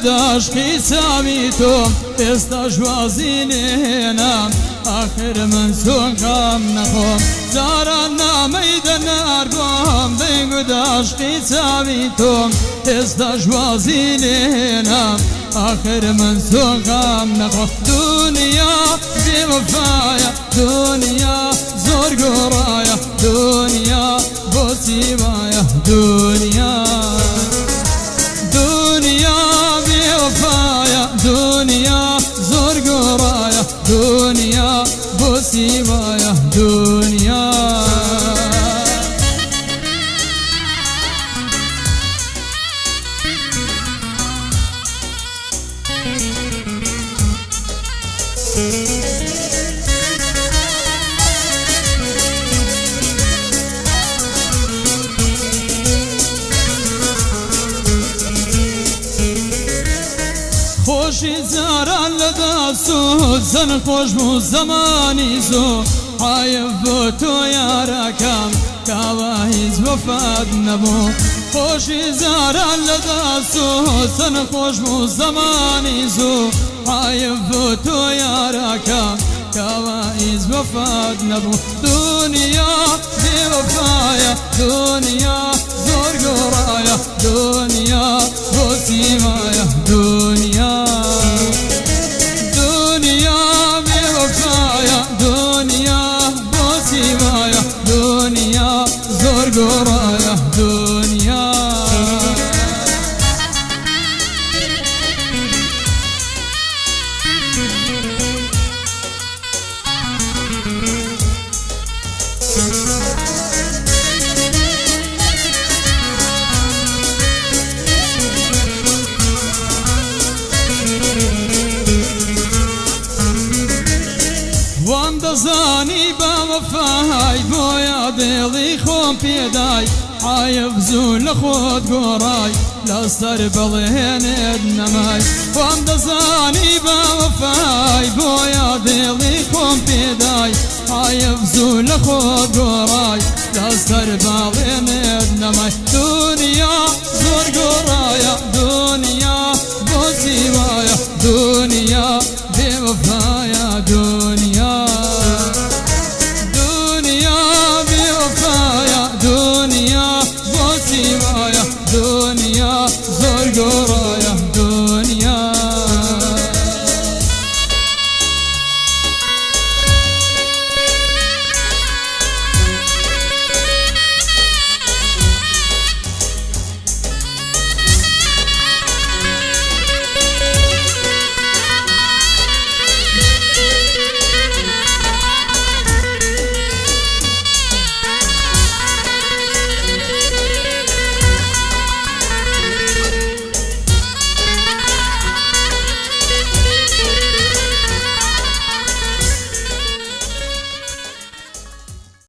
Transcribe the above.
داشقی چاوی تۆ ئێستا ژوازی لێنام آخر من سۆقام نەخۆم جاران نامەی دەنارگۆم دەنگ داشقی چاوی تۆ ئێستا ژوازی لێنام آخر من سۆقام نەخۆم دنیا بێوەفایە دنیا زۆر گۆڕایە دنیا بۆچی وایە دنیا دنیا بێوەفایە دنیا زۆر گۆڕایە دنیا بۆچی وایە دنیا خۆشی جاران لەدەست و زەن خۆش بوو زەمانی زۆر حایف بۆ تۆ یارەکەم کاوە هیچ وەفات نەبوو خۆشی جاران لەدەست و زەن خۆش بوو زەمانی زۆر حایف بۆ تۆ یارەکەم کاوە هیچ وەفات نەبوو دنیا بێوەفایە دنیا زۆر گۆڕایە دنیا بۆچی وایە دنیا دنیا بێوەفایە دنیا بۆچی وایە دنیا زۆر گۆڕایە دنیا وام دەزانی باوەفای بۆیە دڵی خۆم پێدای حایف زوو لە خۆت گۆڕای لەسەر بەڵێنێت نەمای وام دەزانی باوەفای بۆیە دڵی خۆم پێدای حایف زوو لە خۆت گۆڕای لەسەر بەڵێنێت نەمای دنیا زۆر گۆڕایە دنیا بۆچی وایە دنیا بێوەفایە